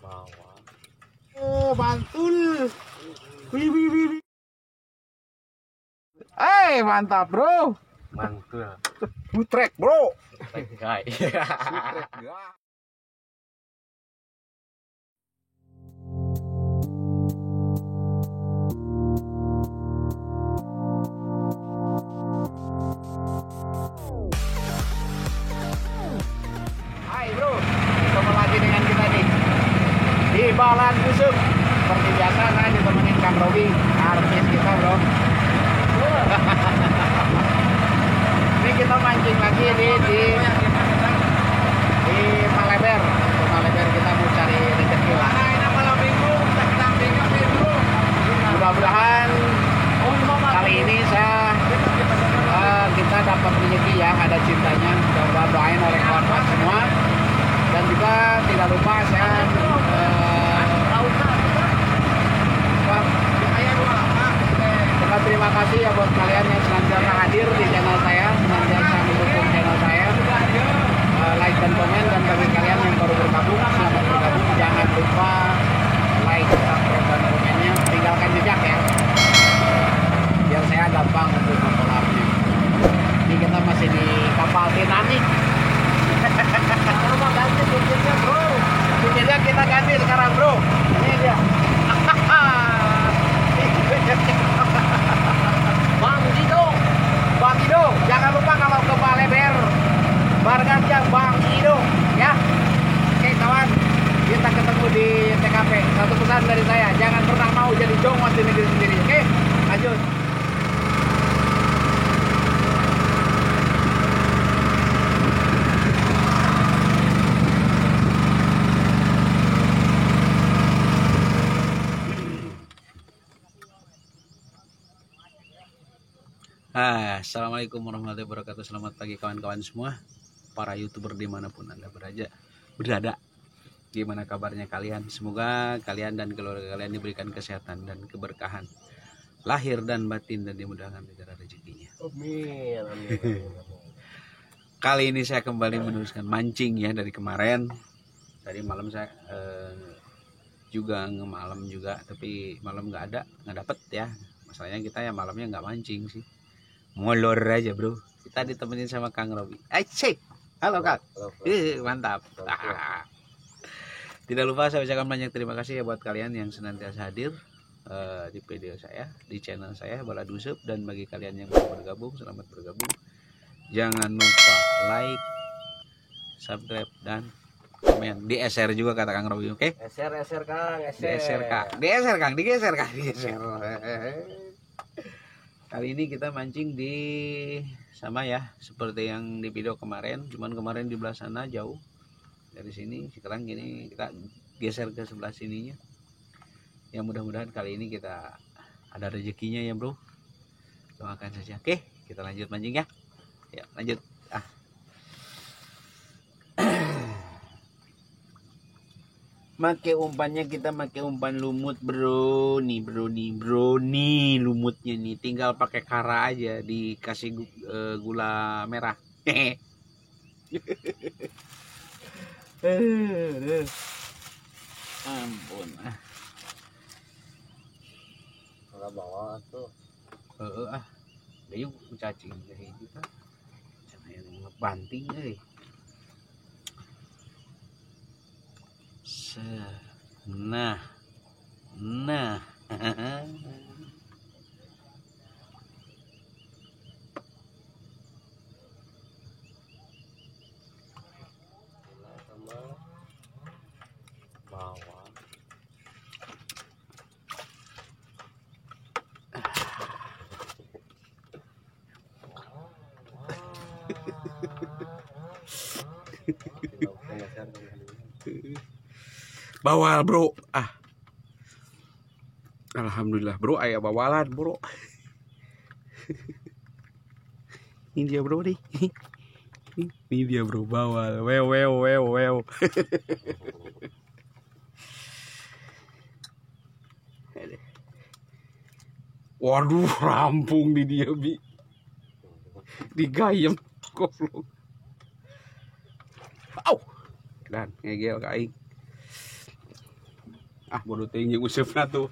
Bawah. Oh, mantul. Wih, wih, wih, wih. Mantap, bro. Mantul. Butrek, bro. Tegai. Butrek, ya. Hai, bro. Ketemu lagi dengan kita nih di Balan Busuk. Seperti biasa, saya ditemenin Kang Robi, artis kita, bro. Ini kita mancing lagi di Maleber. Di Maleber kita mau cari rezeki lah. Mudah-mudahan kali ini kita dapat rezeki ya, ada cintanya. Mudah-mudahan doain oleh kawan-kawan semua. Dan juga tidak lupa saya terima kasih ya buat kalian yang senantiasa hadir di channel saya, senantiasa mendukung channel saya. Like dan komen, dan bagi kalian yang baru bergabung, selamat bergabung. Jangan lupa like, subscribe, dan komennya. Tinggalkan jejak ya, biar saya gampang untuk memfollow-nya. Ini kita masih di kapal Titanic. Ganti kuncinya, bro. Kuncinya kita ganti sekarang, bro. Ini dia. Bang Ido, jangan lupa kalau ke Maleber Barganjang Bang Ido ya. Oke kawan, kita ketemu di TKP. Satu pesan dari saya, jangan pernah mau jadi jongos di negeri sendiri. Oke, lanjut. Assalamualaikum warahmatullahi wabarakatuh. Selamat pagi kawan-kawan semua, para YouTuber dimanapun Anda berada. Gimana kabarnya kalian? Semoga kalian dan keluarga kalian diberikan kesehatan dan keberkahan lahir dan batin, dan dimudahkan segala rezekinya. Amin. Kali ini saya kembali meneruskan mancing ya dari kemarin. Tadi malam saya juga ngemalam juga, tapi malam nggak dapet ya. Masalahnya kita ya malamnya nggak mancing sih, molor aja bro. Kita ditemenin sama Kang Robi. Halo Kang. Mantap. Tidak lupa saya ucapkan banyak terima kasih ya buat kalian yang senantiasa hadir di video saya, di channel saya Balan Busuk. Dan bagi kalian yang baru bergabung, selamat bergabung. Jangan lupa like, subscribe, dan komen. Di-share juga kata Kang Robi, oke? Eser Kang, Digeser Kang. Kali ini kita mancing di sama ya, seperti yang di video kemarin. Cuman kemarin di belah sana jauh dari sini. Sekarang gini kita geser ke sebelah sininya. Ya mudah-mudahan kali ini kita ada rezekinya ya bro. Doakan saja. Oke, kita lanjut mancing ya. Ya lanjut. Make umpannya kita pakai umpan lumut bro. Nih lumutnya nih, tinggal pakai kara aja, dikasih gula merah. Ampun. Enggak bawa tuh. Dia cacing dari kita. Cara yang ngebanting euy. Nah. Sama bawah. Bawal bro. Alhamdulillah bro, ayah bawalan bro. Ini dia bro nih. Ini dia bro, bawal. Wew. Waduh, rampung di dia bi. Digayem goblok. Dan ngegel ka aing. Ah bodoh tinggi usupna tuh.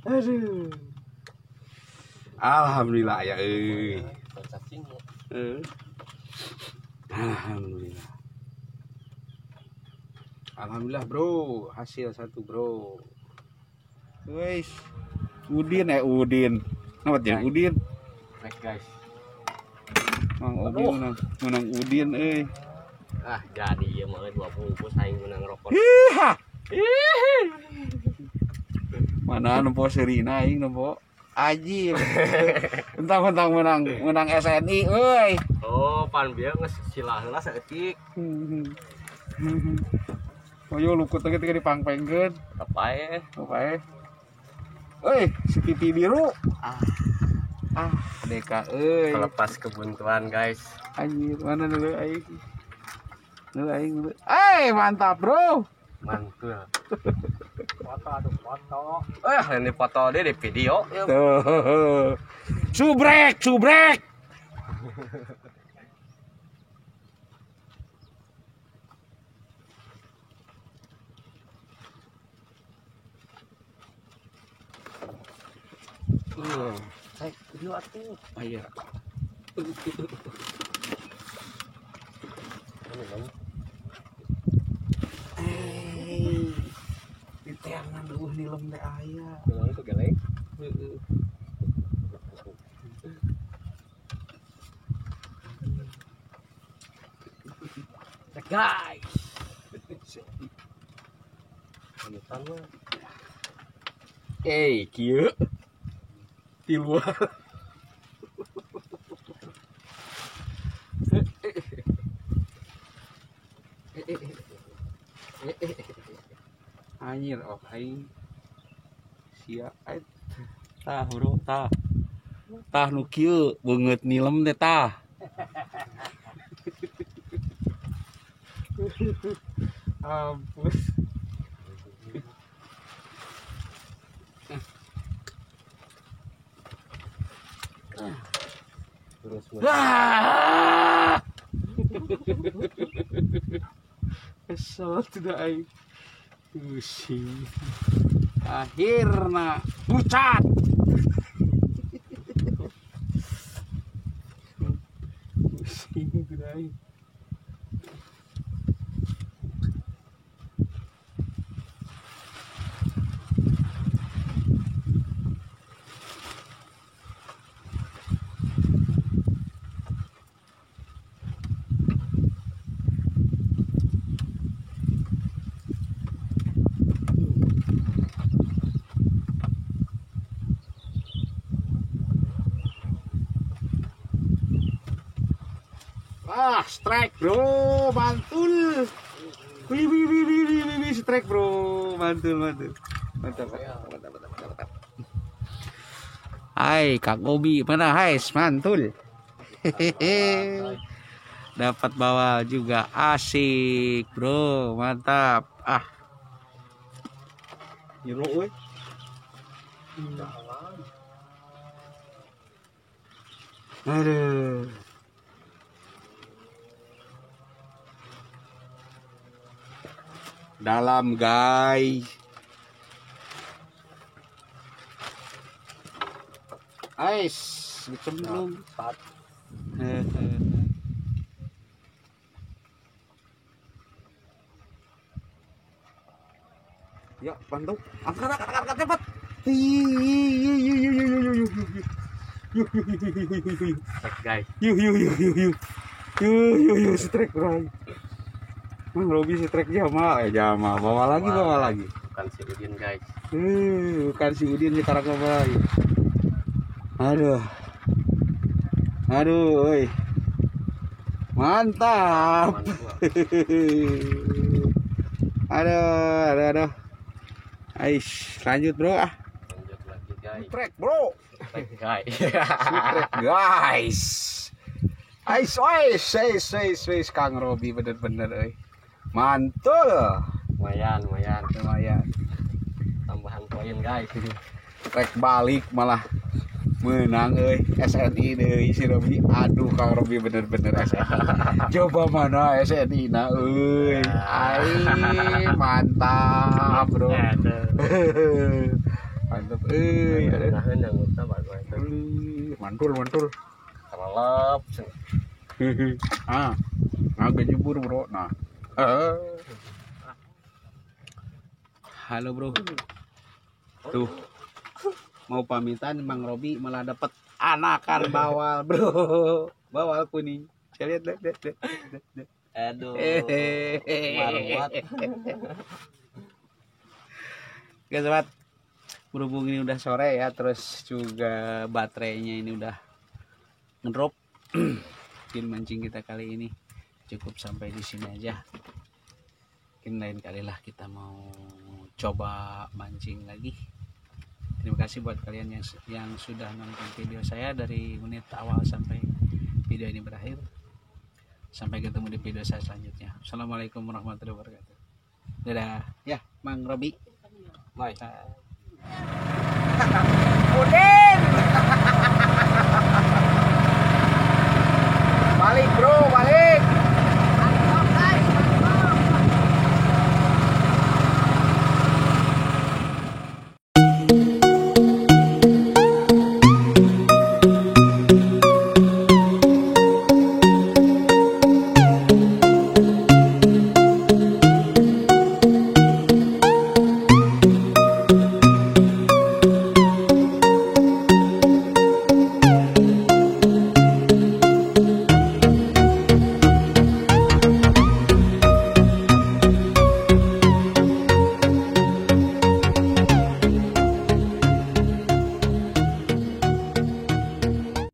Aduh. Alhamdulillah ya cacing ya. Alhamdulillah. Alhamdulillah bro, hasil satu bro. Guys, Udin. Apa ya Udin? Baik guys. Mang Udin menang Udin Ah jadi ya mah 2 bungkus aing menang rokok. Hiha. Mana nempo Serina aing nempo Aji. Entang-entang menang SNI euy. Oh, pan bieu geus silah heula saeutik. Oh yo lukut teh dipangpengkeun. Apae? Euy, si pipi biru. Deka euy. Pelepas kebuntuan guys. Anjir, mana dulu aing? Mantap, bro. Mantul. Foto. Ini foto dia di video. Tuh. Subrek. Video atuh. Iya. Diteangan dulu nilem teh aya. Kalau itu geleng. Guys. Panutan mah. Kieu. Di luar. Anjir, aing sia tah bro tah nu kieu beungeut nilem teh tah. Ampus. Terus Kesel tidak aing. Pusing. Akhirna pucat. Pusing tidak aing. Strike bro, mantul. Wih, strike bro, mantul. Mantap. Hai Kak Obi, mana hai, mantul. Hehehe. Dapat bawa juga, asik bro, mantap. Nyuruh weh. Aduh. Dalam guys. Ais, dicemplung. Ya, bantu. Angkat cepat. guys. Yuk, strike right. Mang Robi strike Jamal, bawa lagi. Bukan si Udin guys. Bukan si Udin sekarang bawa lagi. Aduh, oi. Mantap. Aduh. Ais, lanjut bro. Lanjut lagi guys. Strike bro. Strike guys. Strike guys. Ais, Kang Robi bener-bener euy. Mantul. Lumayan. Tambahan poin guys. Trek balik malah menang SNI deh si Robi. Aduh Kang Robi bener-bener SNI. Coba mana SNI na ai mantap bro. Mantap mantul Kelelep. agak jebur bro. Nah Halo bro. Tuh mau pamitan Bang Robi malah dapat anakan bawal bro. Bawal kuning. Saya lihat. Aduh. Marwat. Oke sobat, berhubung ini udah sore ya, terus juga baterainya ini udah ngedrop. Mungkin mancing kita kali ini cukup sampai di sini aja. Mungkin lain kali lah kita mau coba mancing lagi. Terima kasih buat kalian yang sudah nonton video saya dari menit awal sampai video ini berakhir. Sampai ketemu di video saya selanjutnya. Assalamualaikum warahmatullahi wabarakatuh. Dadah. Ya, Mang Robi. Bye. udah